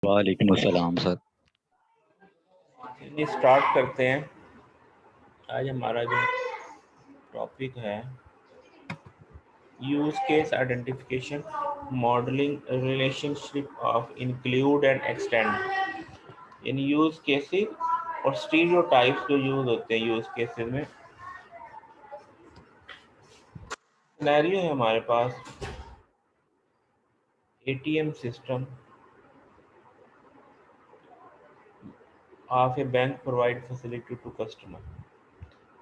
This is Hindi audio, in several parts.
वालेकुम अस्सलाम सर। चलिए स्टार्ट करते हैं। आज हमारा जो टॉपिक है use case identification, modelling relationship of include and extend in use cases और स्टीरियोटाइप्स जो यूज होते हैं यूज केसेस में। सिनेरियो है हमारे पास ATM system of a bank provide facility to customer,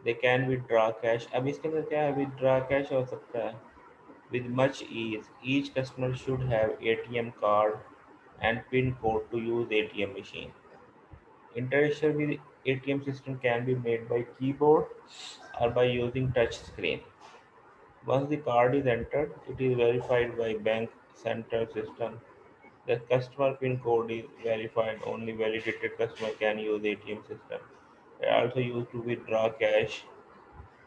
they can withdraw cash. अब इसके अंदर क्या है, विदड्रॉ कैश हो सकता है with much ease. Each customer should have ATM card and PIN code to use ATM machine. Interaction with ATM system can be made by keyboard or by using touch screen. Once the card is entered, it is verified by bank central system. The customer PIN code is verified. Only validated customer can use ATM system. They are also used to withdraw cash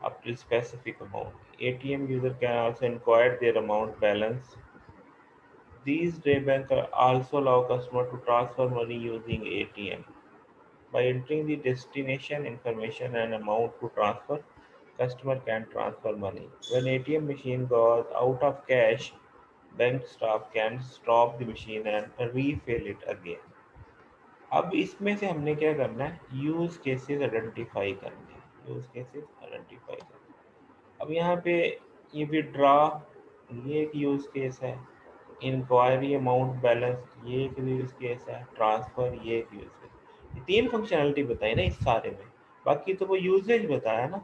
up to specific amount. ATM user can also inquire their amount balance. These day banks also allow customers to transfer money using ATM. By entering the destination information and amount to transfer, customer can transfer money. When ATM machine goes out of cash, bank staff can stop the machine and refill it again. अब इसमें से हमने क्या करना है, यूज केसेस आइडेंटिफाई करने हैं। यूज केसेस आइडेंटिफाई करने, अब यहाँ पे ये विड्रॉ, ये एक यूज केस है। इंक्वायरी अमाउंट बैलेंस, ये एक यूज केस है। ट्रांसफर, ये एक यूज केस। ये तीन फंक्शनैलिटी बताई ना इस सारे में, बाकी तो वो यूजेज बताया ना।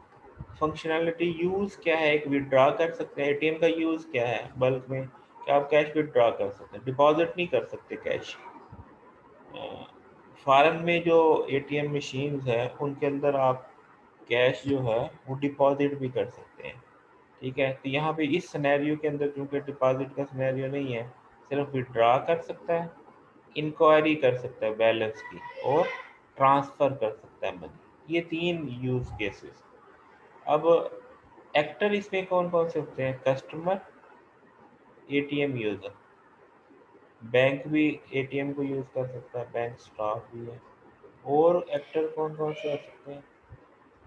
फंक्शनैलिटी यूज क्या है, एक विड्रॉ कर सकते हैं। एटीएम का यूज क्या है, बल्क में क्या आप कैश विड्रॉ कर सकते हैं, डिपॉजिट नहीं कर सकते कैश। फॉरेन में जो एटीएम मशीन्स है उनके अंदर आप कैश जो है वो डिपॉजिट भी कर सकते हैं। ठीक है, तो यहाँ पे इस सिनेरियो के अंदर क्योंकि डिपॉजिट का सिनेरियो नहीं है, सिर्फ विड्रॉ कर सकता है, इंक्वायरी कर सकता है बैलेंस की, और ट्रांसफर कर सकता है मनी। ये तीन यूज केसेस। अब एक्टर इसमें कौन कौन से होते हैं, कस्टमर, एटीएम यूजर। बैंक भी एटीएम को यूज कर सकता है, बैंक स्टाफ भी है। और एक्टर कौन कौन से हो सकते हैं,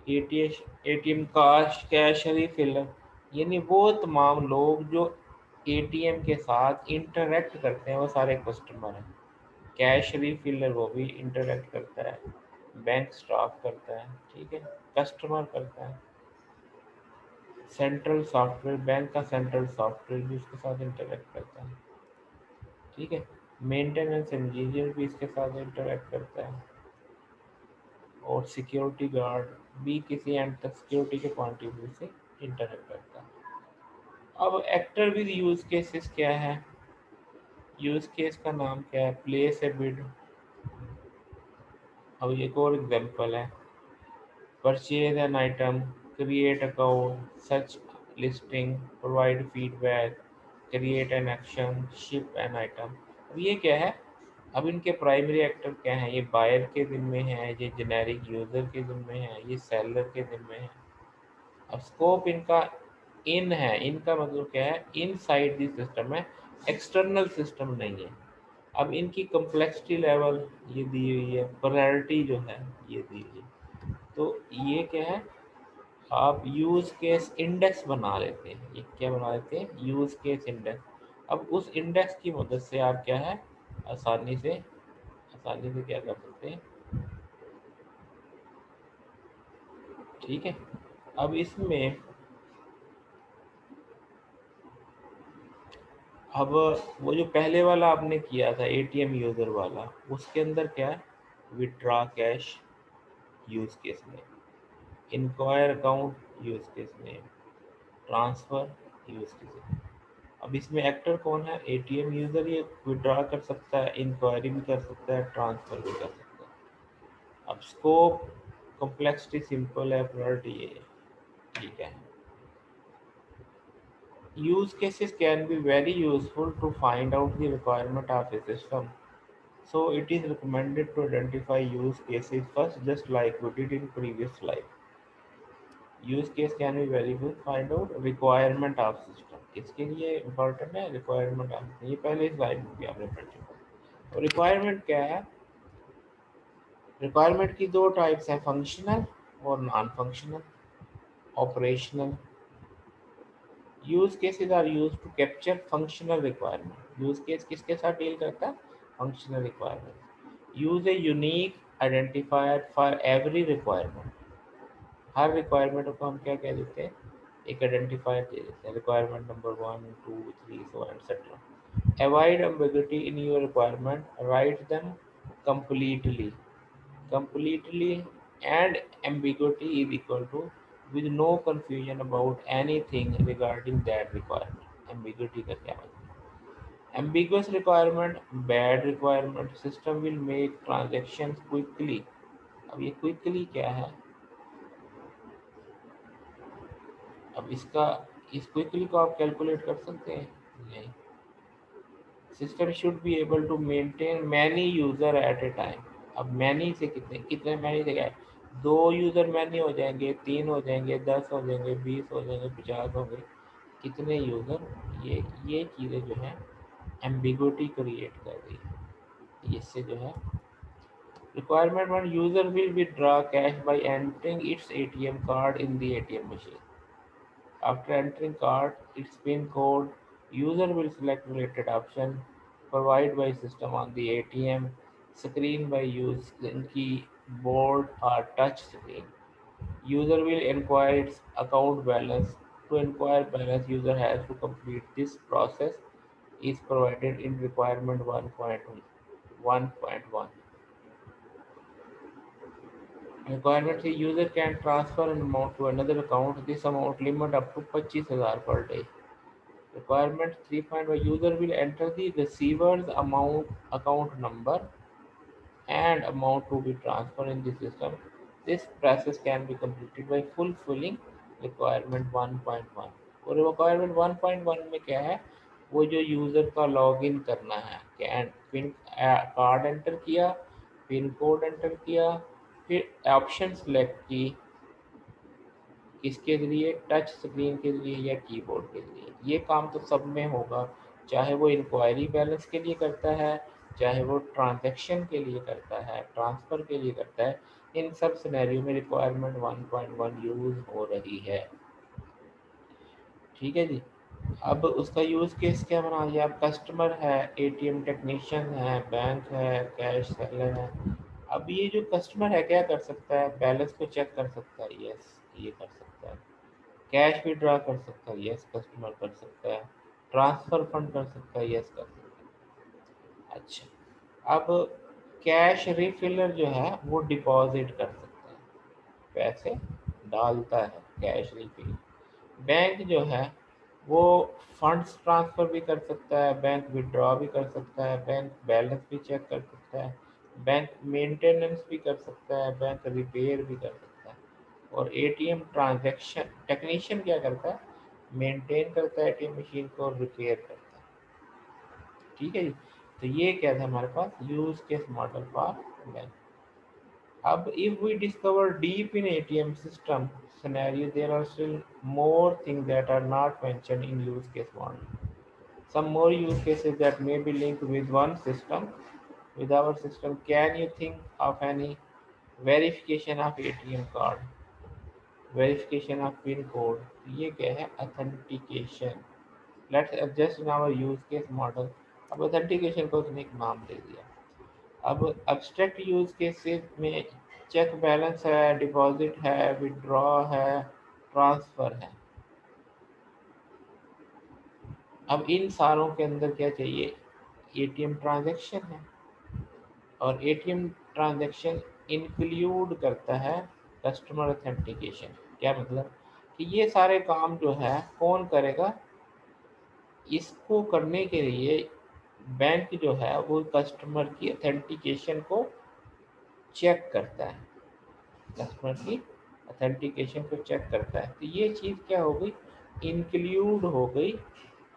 एटीएम एटीएम काश कैश रिफिलर, यानी वो तमाम लोग जो एटीएम के साथ इंटरेक्ट करते हैं वो सारे कस्टमर हैं। कैश रिफिलर वो भी इंटरेक्ट करता है, बैंक स्टाफ करता है, ठीक है, कस्टमर करता है। सेंट्रल सॉफ्टवेयर, बैंक का सेंट्रल सॉफ्टवेयर भी उसके साथ इंटरेक्ट करता है, ठीक है। मेंटेनेंस इंजीनियर भी इसके साथ इंटरेक्ट करता है, और सिक्योरिटी गार्ड भी किसी एंड तक सिक्योरिटी के पॉइंट ऑफ व्यू से इंटरेक्ट करता है। अब एक्टर विद यूज केसेस क्या है, यूज केस का नाम क्या है, प्लेस ए बिड। अब एक और एग्जांपल है, purchase an item, create account, search listing, provide feedback, create an action, ship an item. अब ये क्या है, अब इनके प्राइमरी एक्टर क्या हैं, ये बायर के जिम्मे है, ये जेनेरिक यूजर के जिम्मे है, ये सेलर के जिम्मे है। अब स्कोप इनका इन है, इनका मतलब क्या है, इन साइड दी सिस्टम है, एक्सटर्नल सिस्टम नहीं है। अब इनकी कम्प्लेक्सिटी लेवल ये दी हुई है, प्रायोरिटी जो है ये दी हुई है। तो ये क्या है, आप यूज केस इंडेक्स बना लेते हैं। ये क्या बना लेते हैं, यूज केस इंडेक्स। अब उस इंडेक्स की मदद से आप क्या है, आसानी से क्या कर सकते हैं, ठीक है। अब इसमें अब वो जो पहले वाला आपने किया था एटीएम यूजर वाला, उसके अंदर क्या है, withdraw cash use case name, enquire account use case name, transfer use case name. अब इसमें एक्टर कौन है, एटीएम यूजर, ये विड्रॉ कर सकता है, इंक्वायरी भी कर सकता है, ट्रांसफर भी कर सकता है। अब स्कोप, कॉम्प्लेक्सिटी सिंपल है, प्रायोरिटी ये है, ठीक है। Use cases can be very useful to find out the requirement of a system. So it is recommended to identify use cases first, just like we did in previous slide. Use case can be very good. Find out requirement of system. किसके लिए important है, requirement of system। ये पहले slide में भी आपने पढ़ चुका। रिक्वायरमेंट क्या है? रिक्वायरमेंट की दो टाइप्स हैं, फंक्शनल और non functional. Operational use cases are used to capture functional requirement. Use case किसके साथ डील करता है? Functional requirement. Use a unique identifier for every requirement. हर रिक्वायरमेंट को हम क्या कह देते हैं? एक आइडेंटिफायर दे देते हैं, requirement number 1 2 3 so etc. Avoid ambiguity in your requirement, write them completely. Completely and ambiguity is equal to with no confusion about anything regarding that requirement। ambiguity का क्या मतलब? ambiguous requirement, bad requirement, system will make transactions quickly। अब ये quickly क्या है? अब इसका इस क्विकली को आप कैलकुलेट कर सकते हैं? नहीं। System should be able to maintain many user at a time. अब मैनी से कितने कितने मैनी से क्या है? दो यूजर मैनी हो जाएंगे, तीन हो जाएंगे, 10 हो जाएंगे, 20 हो जाएंगे, 50 होंगे, कितने यूजर? ये चीज़ें जो है एम्बिगुइटी क्रिएट कर रही है। इससे जो है requirement one, user will withdraw cash by entering it's ATM card in the ATM machine. After entering card, its PIN code, user will select related option provided by system on the ATM screen by using keyboard or touch screen. User will inquire its account balance. To inquire balance, user has to complete this process is provided in requirement 1.1. Requirement is user can transfer an amount to another account. This amount limit up to 25,000 per day. Requirement 3.1, user will enter the receiver's account number and amount to be transferred in the system. This process can be completed by fulfilling requirement 1.1। और रिक्वायरमेंट 1.1 में क्या है? वो जो यूज़र का लॉगिन करना है, कैन पिन कार्ड एंटर किया, पिन कोड एंटर किया, फिर ऑप्शन सेलेक्ट की, किसके ज़रिए? टच स्क्रीन के ज़रिए या कीबोर्ड के ज़रिए। ये काम तो सब में होगा, चाहे वो इंक्वायरी बैलेंस के लिए करता है, चाहे वो ट्रांजैक्शन के लिए करता है, ट्रांसफ़र के लिए करता है। इन सब सिनेरियो में रिक्वायरमेंट 1.1 यूज़ हो रही है। ठीक है जी। अब उसका यूज़ केस क्या बना दिया? अब कस्टमर है, एटीएम टेक्नीशियन है, बैंक है, कैश सेलर है। अब ये जो कस्टमर है क्या कर सकता है? बैलेंस को चेक कर सकता है, यस ये कर सकता है। कैश विड्रॉ कर सकता है, यस कस्टमर कर सकता है। ट्रांसफर फंड कर सकता है, यस कर सकता है। अच्छा, अब कैश रिफिलर जो है वो डिपॉजिट कर सकता है, पैसे डालता है, कैश रिफिल। बैंक जो है वो फंड्स ट्रांसफ़र भी कर सकता है, बैंक विड्रॉ भी कर सकता है, बैंक बैलेंस भी चेक कर सकता है, बैंक मेंटेनेंस भी कर सकता है, बैंक रिपेयर भी कर सकता है। और एटीएम ट्रांजैक्शन टेक्नीशियन क्या करता है? मेंटेन करता है एटीएम मशीन को और रिपेयर करता है। ठीक है जी। तो ये क्या था हमारे पास use case model for bank. अब if we discover deep in ATM system scenario, there are still more things that are not mentioned in use case model. Some more use cases that may be linked with one system, with our system. Can you think of any? Verification of ATM card, verification of PIN code, ये क्या है? Authentication। Let's adjust in our use case model। अब authentication को उसने एक नाम दे दिया। अब abstract use cases में चेक बैलेंस है, डिपॉजिट है, विड्रॉ है, ट्रांसफ़र है। अब इन सारों के अंदर क्या चाहिए? एटीएम ट्रांजैक्शन है, और एटीएम ट्रांजैक्शन इंक्लूड करता है कस्टमर ऑथेंटिकेशन। क्या मतलब? कि ये सारे काम जो है कौन करेगा? इसको करने के लिए बैंक जो है वो कस्टमर की ऑथेंटिकेशन को चेक करता है, कस्टमर की ऑथेंटिकेशन को चेक करता है। तो ये चीज़ क्या हो गई? इंक्लूड हो गई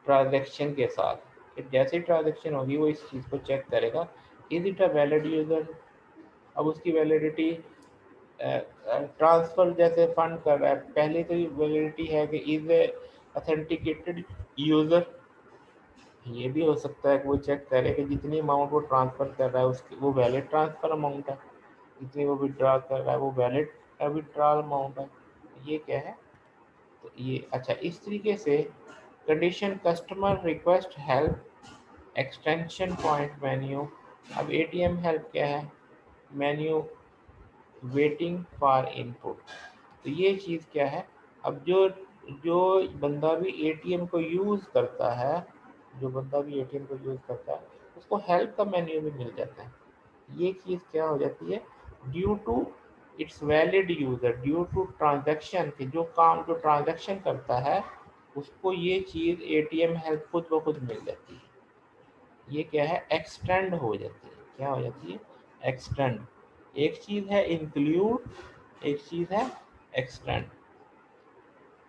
ट्रांजैक्शन के साथ। कि जैसे ही ट्रांजैक्शन होगी वो इस चीज़ को चेक करेगा, is it a valid user. अब उसकी वैलिडिटी ट्रांसफ़र जैसे फंड कर रहा है, पहले तो वैलिडिटी है कि इज ए ऑथेंटिकेटेड यूज़र। ये भी हो सकता है कि वो चेक करे कि जितनी अमाउंट वो ट्रांसफ़र कर रहा है उसकी वो वैलिड ट्रांसफ़र अमाउंट है, जितनी वो विड्रॉ कर रहा है वो वैलिड विड्रॉल अमाउंट है। ये क्या है? तो ये अच्छा, इस तरीके से condition customer request help extension point menu. अब एटीएम हेल्प क्या है? Menu waiting for input. तो ये चीज़ क्या है? अब जो जो बंदा भी एटीएम को यूज़ करता है, जो बंदा भी एटीएम को यूज़ करता है उसको हेल्प का मेन्यू भी मिल जाता है। ये चीज़ क्या हो जाती है? Due to its valid user, due to transaction के जो काम जो ट्रांजैक्शन करता है उसको ये चीज़ एटीएम हेल्प खुद ब खुद मिल जाती है। ये क्या है? एक्सटेंड हो जाती है। क्या हो जाती है? एक्सटेंड। एक चीज़ है इंक्लूड, एक चीज़ है एक्सटेंड।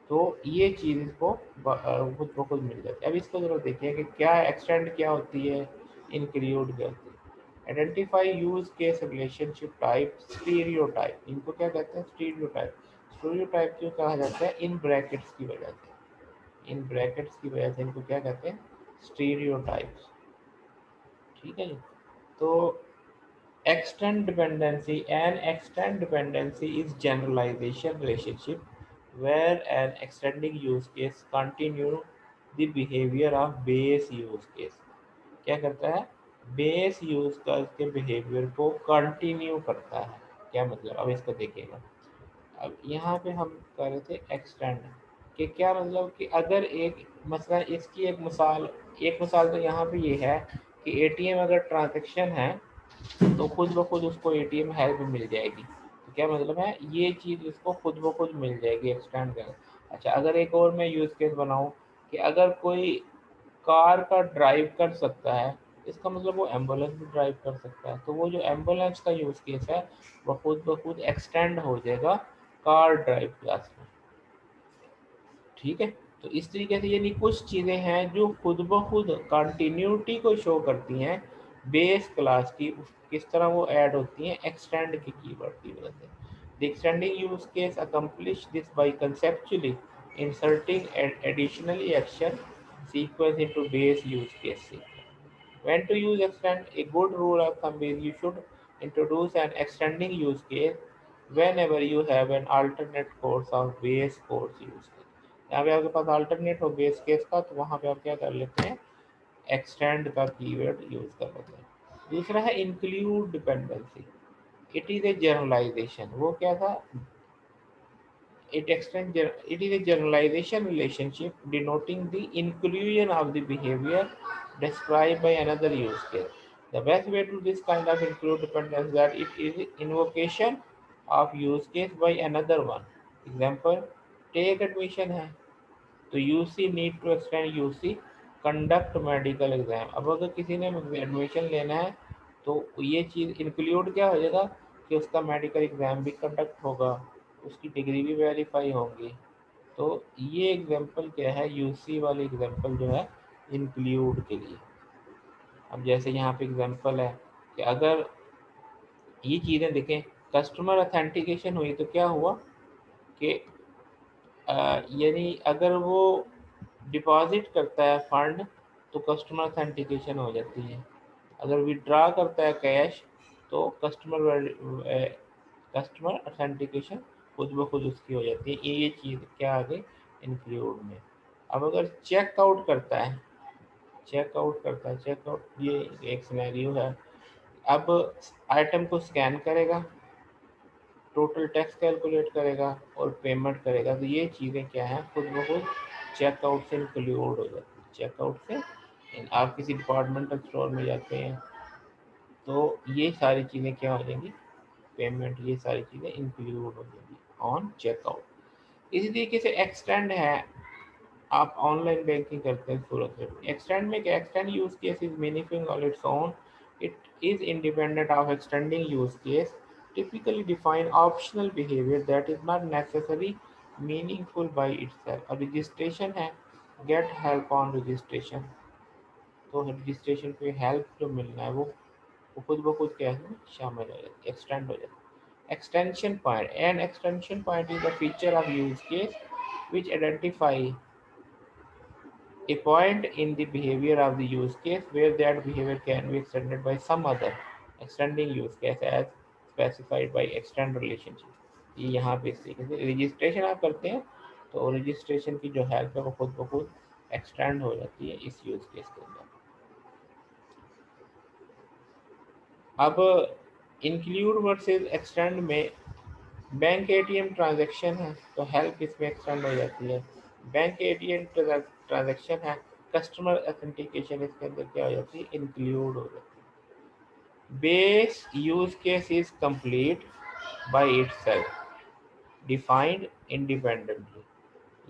तो ये चीज़ इसको खुद ब खुद मिल जाती है। अब इसको ज़रा देखिए कि क्या एक्सटेंड क्या होती है, इंक्लूड क्या होती है। Identify use case relationship type stereo type. इनको क्या कहते हैं? Stereo type. स्टीरियो टाइप क्यों कहा जाता है? इन ब्रैकेट्स की वजह से, इन ब्रैकेट्स की वजह से इनको क्या कहते हैं? Stereo types. ठीक है जी। तो extend dependency. An extend dependency is generalization relationship where an extending use case continue the behavior of base use case. क्या करता है? बेस यूज केस के बिहेवियर को कंटिन्यू करता है। क्या मतलब? अब इसको देखिएगा। अब यहाँ पे हम कर रहे थे एक्सटेंड कि क्या मतलब कि अगर एक मसला इसकी एक मिसाल तो यहाँ पे ये है कि एटीएम अगर ट्रांजैक्शन है तो खुद ब खुद उसको एटीएम हेल्प मिल जाएगी। तो क्या मतलब है? ये चीज़ इसको खुद ब खुद मिल जाएगी एक्सटेंड कर। अच्छा, अगर एक और मैं यूज़ केस बनाऊँ कि अगर कोई कार का ड्राइव कर सकता है, इसका मतलब वो एम्बुलेंस भी ड्राइव कर सकता है। तो वो जो एम्बुलेंस का यूज़ केस है वो खुद ब खुद एक्सटेंड हो जाएगा कार ड्राइव क्लास में। ठीक है। तो इस तरीके से यानी कुछ चीज़ें हैं जो खुद ब खुद कंटिन्यूटी को शो करती हैं बेस क्लास की, किस तरह वो ऐड होती हैं एक्सटेंड के कीवर्ड की वजह से। The extending use case accomplish this by conceptually inserting additionally action sequence into base use case sequence. When to use extend? A good rule of thumb is you should introduce an extending use case whenever you have an alternate course of base course use case. यहाँ पे आपके पास alternate हो base case का तो वहाँ पे आप क्या कर लेते हैं? extend का कीवर्ड यूज कर लेते हैं। दूसरा है include dependency. It is a generalization. वो क्या था? It is a generalization relationship denoting the inclusion of the behavior described by another use case. The best way to this kind of include dependence that it is invocation of use case by another one. Example, take admission है तो UC need to extend UC conduct medical exam. अब अगर किसी ने एडमिशन लेना है तो ये चीज़ इंक्लूड क्या हो जाएगा कि उसका मेडिकल एग्ज़ाम भी कंडक्ट होगा, उसकी डिग्री भी वेरीफाई होंगी। तो ये एग्जांपल क्या है? यूसी वाली एग्जांपल जो है इंक्लूड के लिए। अब जैसे यहाँ पे एग्जांपल है कि अगर ये चीज़ें देखें, कस्टमर अथेंटिकेशन हुई तो क्या हुआ कि यानी अगर वो डिपॉजिट करता है फंड तो कस्टमर अथेंटिकेशन हो जाती है। अगर विड्रा करता है कैश तो कस्टमर अथेंटिकेशन खुद ब खुद उसकी हो जाती है। ये चीज़ क्या आ गई इंक्लूड में। अब अगर चेकआउट करता है, चेकआउट ये एक सिनेरियो है। अब आइटम को स्कैन करेगा, टोटल टैक्स कैलकुलेट करेगा और पेमेंट करेगा। तो ये चीज़ें क्या हैं? खुद ब खुद चेकआउट से इंक्लूड हो जाती है। चेकआउट से आप किसी डिपार्टमेंटल स्टोर में जाते हैं तो ये सारी चीज़ें क्या हो जाएंगी? पेमेंट, ये सारी चीज़ें इंक्लूड हो जाएंगी ऑन चेकआउट। इसी तरीके से एक्सटेंड है, आप ऑनलाइन बैंकिंग करते हैं सूरत में। एक्सटेंड में क्या? Extend use case is meaningful on its own. It is independent of extending use case, typically define optional behavior that is not necessarily meaningful by itself। अब रजिस्ट्रेशन है, गेट हेल्प ऑन रजिस्ट्रेशन। तो रजिस्ट्रेशन पे हेल्प जो मिलना है वो खुद ब खुद क्या है? शामिल हो जाती है, एक्सटेंड हो जाती है। Extension point. An extension point is the feature of use case which identify A point in the behavior of the use case where that behavior can be extended by some other extending use case as specified by extend relationship। ये यहाँ पे इस तरीके से रजिस्ट्रेशन आप करते हैं तो रजिस्ट्रेशन की जो हेल्प है वो खुद ब खुद एक्सटेंड हो जाती है इस यूज केस के अंदर। अब इंक्लूड वर्सेस एक्सटेंड में बैंक एटीएम ट्रांजैक्शन है तो हेल्प इसमें एक्सटेंड हो जाती है। बैंक एटीएम ट्रांजैक्शन है, कस्टमर ऑथेंटिकेशन इसके अंदर क्या हो जाती है, इंक्लूड हो जाती है। Base use case is complete by itself, defined independently,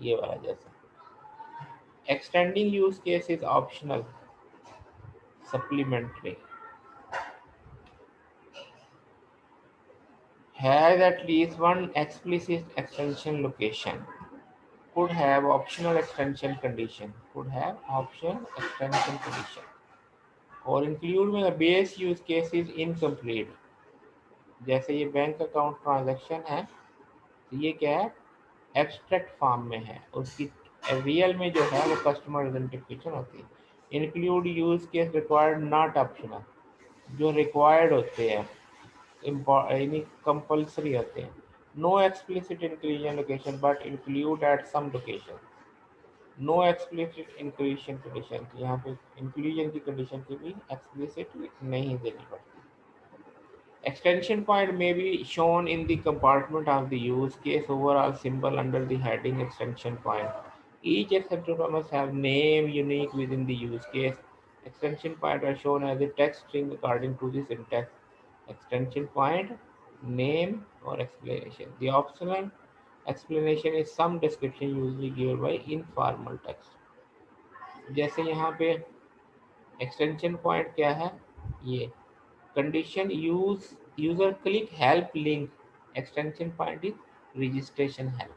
ये वाला जैसा। Extending use case is optional, supplementary, has at least one explicit extension location, could have optional extension condition, could have optional extension condition, और इंक्लूड में base use case is incomplete. जैसे ये बैंक अकाउंट ट्रांजैक्शन है तो ये क्या है, एब्स्ट्रैक्ट फॉर्म में है, उसकी रियल में जो है वो कस्टमर आइडेंटिफिकेशन होती है। Include use case required not optional, जो रिक्वायर्ड होते हैं यानी कंपल्सरी होते हैं। No explicit inclusion location but include at some location, no explicit inclusion condition, यहाँ पे इंक्लूजन की कंडीशन की भी एक्सप्लिसिट नहीं देनी पड़ती। Extension point may be shown in the compartment of the use case overall symbol under the heading extension point. Each extension point must have name unique within the use case. Extension point are shown as a text string according to the syntax. Extension point, name or explanation. The optional explanation is some description usually given by informal text. जैसे यहाँ पे एक्सटेंशन पॉइंट क्या है, ये condition user click help link, extension point is registration help।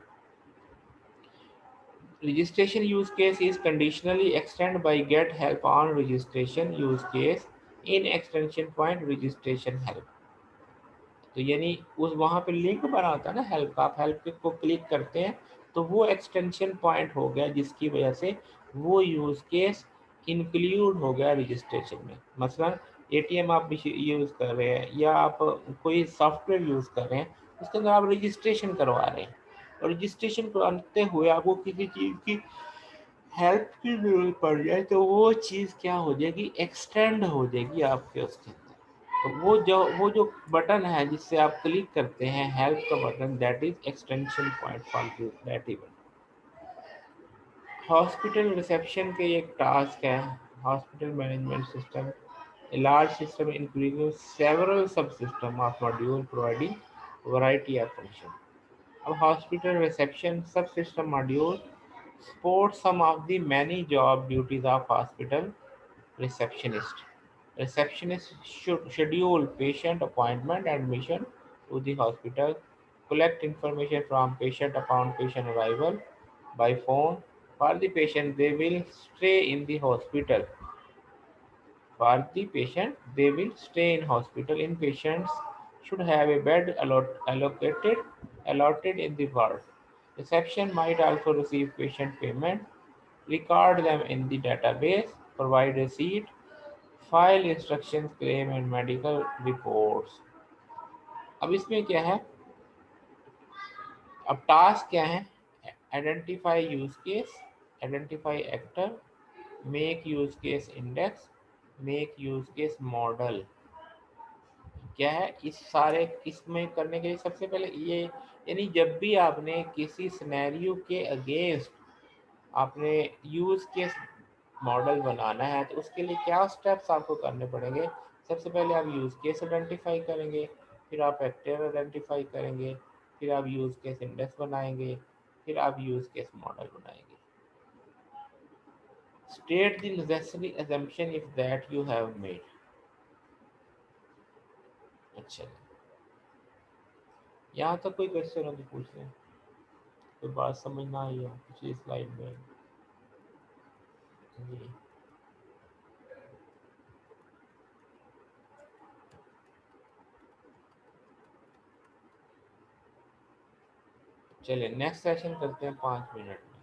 Registration use case is conditionally extended by get help on registration use case in extension point registration help। तो यानी उस वहाँ पे लिंक बना होता है ना हेल्प का, आप हेल्प को क्लिक करते हैं तो वो एक्सटेंशन पॉइंट हो गया जिसकी वजह से वो यूज केस इंक्लूड हो गया रजिस्ट्रेशन में। मसलन एटीएम आप यूज़ कर रहे हैं या आप कोई सॉफ्टवेयर यूज़ कर रहे हैं, उसके अंदर आप रजिस्ट्रेशन करवा रहे हैं और रजिस्ट्रेशन करवाते हुए आपको किसी चीज़ की हेल्प की जरूरत पड़ जाए तो वो चीज़ क्या हो जाएगी, एक्सटेंड हो जाएगी आपके उसके अंदर। तो वो जो बटन है जिससे आप क्लिक करते हैं हेल्प का button, that is extension point for that event. Hospital reception के एक टास्क है, hospital management system, a large system including several subsystems of module providing variety of function। अब hospital reception subsystem module support some of the many job duties of hospital receptionist। Receptionist should schedule patient appointment, admission to the hospital, collect information from patient upon patient arrival by phone. For the patient, they will stay in the hospital. For the patient, they will stay in hospital. In patients should have a bed allotted in the ward. Reception might also receive patient payment, record them in the database, provide receipt, file instructions, claim and medical reports. अब इसमें क्या है, अब टास्क क्या है, identify use case, identify actor, make use case index, make use case model. क्या है इस सारे इसमें करने के लिए सबसे पहले ये, यानी जब भी आपने किसी सिनेरियो के अगेंस्ट आपने यूज केस मॉडल बनाना है तो उसके लिए क्या स्टेप्स आपको करने पड़ेंगे। सबसे पहले आप यूज केस आइडेंटिफाई करेंगे, फिर आप एक्टर आइडेंटिफाई करेंगे, फिर आप यूज केस इंडेक्स बनाएंगे, फिर आप यूज केस मॉडल बनाएंगे। State the necessary assumption if that you have made. अच्छा, यहाँ तक कोई क्वेश्चन हो तो पूछ लें, कोई बात समझ ना आई हो पिछली स्लाइड में जी। चलिए नेक्स्ट सेशन करते हैं 5 मिनट में।